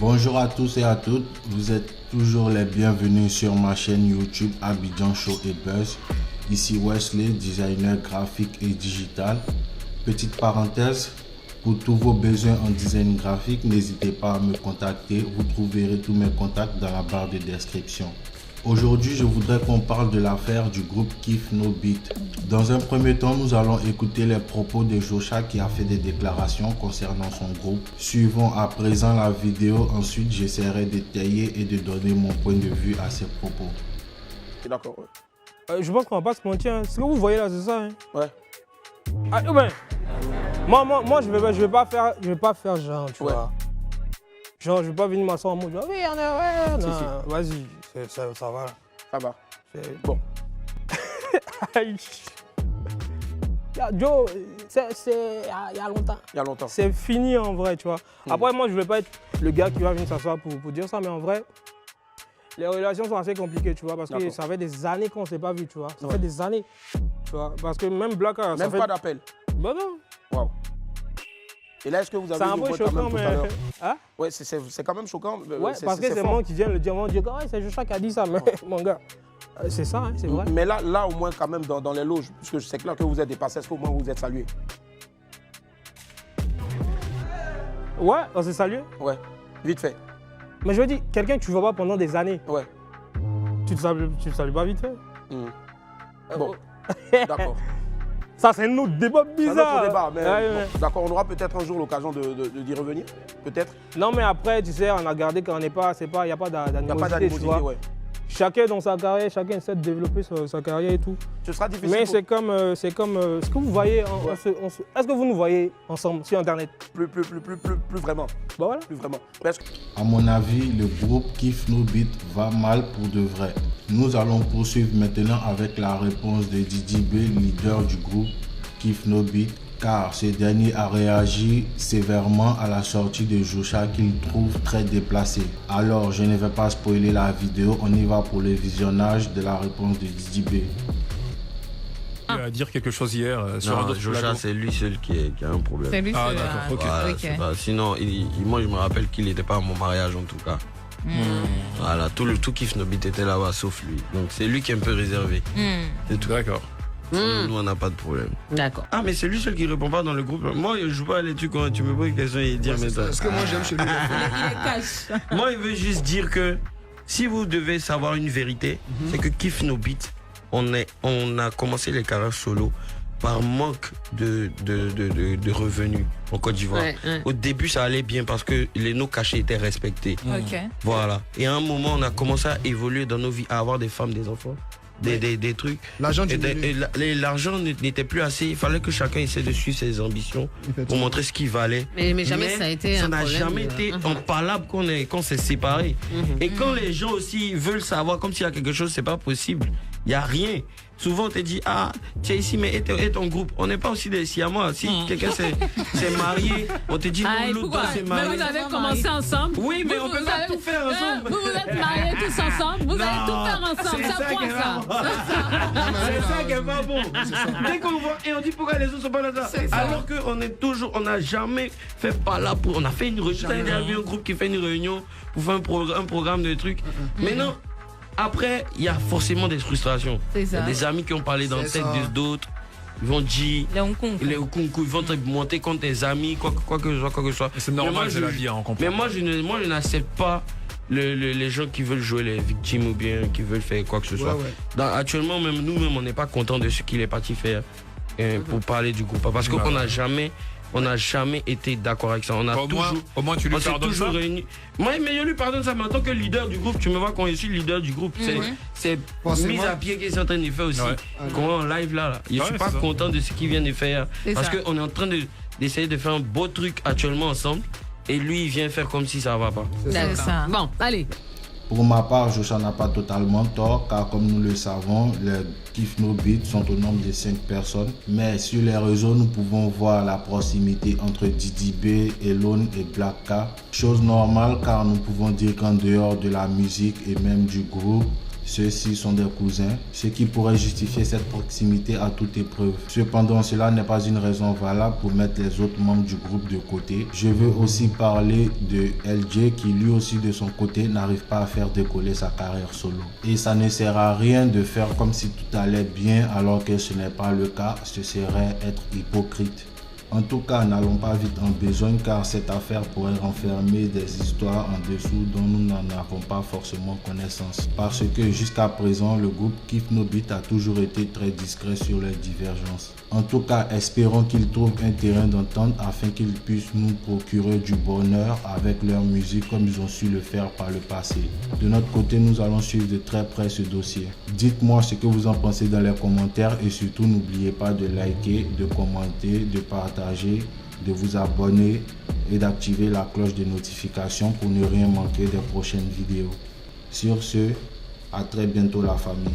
Bonjour à tous et à toutes, vous êtes toujours les bienvenus sur ma chaîne YouTube Abidjan Show et Buzz. Ici Wesley, designer graphique et digital. Petite parenthèse, pour tous vos besoins en design graphique, n'hésitez pas à me contacter. Vous trouverez tous mes contacts dans la barre de description. Aujourd'hui, je voudrais qu'on parle de l'affaire du groupe Kiff No Beat. Dans un premier temps, nous allons écouter les propos de Jocha qui a fait des déclarations concernant son groupe. Suivons à présent la vidéo. Ensuite, j'essaierai de tailler et de donner mon point de vue à ces propos. D'accord. Je pense qu'on va pas se mentir. Ce que vous voyez là, c'est ça. Hein? Ouais. Ah, ben, moi, je vais pas faire genre, tu vois. Genre, je vais pas venir m'asseoir en mode, oui, on est, ouais, non, vas-y, ça va. Ça va. Bon. Joe, il y a longtemps. Il y a longtemps. C'est fini en vrai, tu vois. Après, moi, je vais pas être le gars qui va venir s'asseoir pour dire ça, mais en vrai, les relations sont assez compliquées, tu vois, parce que ça fait des années qu'on ne s'est pas vu, tu vois. Ça fait des années, tu vois, parce que même Black... Même pas d'appel. Bah non. Waouh. Et là, est-ce que vous avez un peu choquant, mais... Hein? Ouais, c'est quand même choquant. Ouais, parce que c'est moi qui viens le dire, on dit que c'est Jocha qui a dit ça, mais mon gars, c'est ça, hein, c'est vrai. Mais là, au moins, quand même, dans les loges, puisque c'est clair que vous êtes dépassé, est-ce qu'au moins vous êtes salué? Ouais, on s'est salué. Ouais, vite fait. Mais je veux dire, quelqu'un que tu ne vois pas pendant des années, ouais. Tu le salues pas vite fait. Bon, d'accord. Ça, c'est un autre débat bizarre. C'est un autre débat, mais ouais. d'accord, on aura peut-être un jour l'occasion d'y revenir, peut-être. Non, mais après, tu sais, on a gardé qu'on n'est pas, il n'y a pas d'animosité, ouais. Chacun dans sa carrière, chacun essaie de développer sa carrière et tout. Ce sera difficile. Mais c'est comme ce que vous voyez, est-ce que vous nous voyez ensemble sur Internet? Plus vraiment. Bah voilà. Plus vraiment. À mon avis, le groupe Kiff No Beat va mal pour de vrai. Nous allons poursuivre maintenant avec la réponse de Didi B, leader du groupe Kiff No Beat, car ce dernier a réagi sévèrement à la sortie de Jocha qu'il trouve très déplacée. Alors, je ne vais pas spoiler la vidéo, on y va pour le visionnage de la réponse de Didi B. À dire quelque chose hier sur un autre Jocha, c'est lui seul qui a un problème. C'est lui Ah seul. d'accord, ok. Voilà, Ok. sinon, moi je me rappelle qu'il n'était pas à mon mariage en tout cas. Voilà, tout Kiff No Beat était là-bas sauf lui. Donc c'est lui qui est un peu réservé. C'est tout d'accord. Nous on n'a pas de problème. D'accord. Ah mais c'est lui seul qui répond pas dans le groupe. Moi je joue pas à l'étude quand tu me poses une question et dire mais ça. Parce que moi j'aime chez lui. Il est cash. Moi il veut juste dire que si vous devez savoir une vérité, c'est que Kiff No Beat, on a commencé les carrières solo par manque de revenus en Côte d'Ivoire. Ouais. Au début, ça allait bien parce que nos cachets étaient respectés. Ok. Voilà. Et à un moment, on a commencé à évoluer dans nos vies, à avoir des femmes, des enfants, des trucs. L'argent du Et l'argent n'était plus assez. Il fallait que chacun essaie de suivre ses ambitions pour montrer ce qu'il valait. Mais jamais ça a été ça un n'a problème. jamais été en parlable qu'on s'est séparés. Et quand les gens aussi veulent savoir, comme s'il y a quelque chose, c'est pas possible. Il n'y a rien. Souvent, on te dit, ah, tu es ici, mais et ton groupe. On n'est pas aussi des siamois. Si quelqu'un s'est marié, on te dit, non, l'autre doit se Mais marier. vous avez commencé ensemble. Oui, mais on peut pas tout faire ensemble. Vous êtes mariés tous ensemble. Vous allez tout faire ensemble. C'est Ça ça qui quoi est ça? C'est ça qui est pas bon. Dès qu'on voit, et on dit pourquoi les autres sont pas là. Alors qu'on n'a jamais fait pas là pour. On a fait une réunion. Il y a un groupe qui fait une réunion pour faire un programme de trucs. Mais non. Après, il y a forcément des frustrations. Il y a des amis qui ont parlé dans la tête d'autres. Ils vont dire. Les Okunku, ils vont te monter contre tes amis, quoi que ce soit. C'est normal, c'est la vie, on comprend. Mais moi, je n'accepte pas les gens qui veulent jouer les victimes ou bien qui veulent faire quoi que ce soit. Actuellement, même nous-mêmes, on n'est pas content de ce qu'il est parti faire pour parler du groupe. Parce qu'on n'a jamais été d'accord avec ça. Au moins tu lui pardonnes ça. Moi, mais je lui pardonne ça, mais en tant que leader du groupe, tu me vois quand je suis leader du groupe, c'est mise à pied qu'ils sont en train de faire aussi. Comment en live là. Je suis pas content de ce qu'il vient de faire. Parce qu'on est en train d'essayer de faire un beau truc actuellement ensemble. Et lui, il vient faire comme si ça va pas. C'est ça. Bon, allez. Pour ma part, Jocha n'a pas totalement tort, car comme nous le savons, les Kiff No Beat sont au nombre de 5 personnes. Mais sur les réseaux, nous pouvons voir la proximité entre Didi B, Elon et Black K. Chose normale, car nous pouvons dire qu'en dehors de la musique et même du groupe, Ceux-ci sont des cousins, ce qui pourrait justifier cette proximité à toute épreuve. Cependant, cela n'est pas une raison valable pour mettre les autres membres du groupe de côté. Je veux aussi parler de LJ qui lui aussi de son côté n'arrive pas à faire décoller sa carrière solo. Et ça ne sert à rien de faire comme si tout allait bien alors que ce n'est pas le cas, ce serait être hypocrite. En tout cas, n'allons pas vite en besogne car cette affaire pourrait renfermer des histoires en dessous dont nous n'en avons pas forcément connaissance. Parce que jusqu'à présent, le groupe Kiff No Beat a toujours été très discret sur les divergences. En tout cas, espérons qu'ils trouvent un terrain d'entente afin qu'ils puissent nous procurer du bonheur avec leur musique comme ils ont su le faire par le passé. De notre côté, nous allons suivre de très près ce dossier. Dites-moi ce que vous en pensez dans les commentaires et surtout n'oubliez pas de liker, de commenter, de partager, de vous abonner et d'activer la cloche de notification pour ne rien manquer des prochaines vidéos. Sur ce, à très bientôt la famille.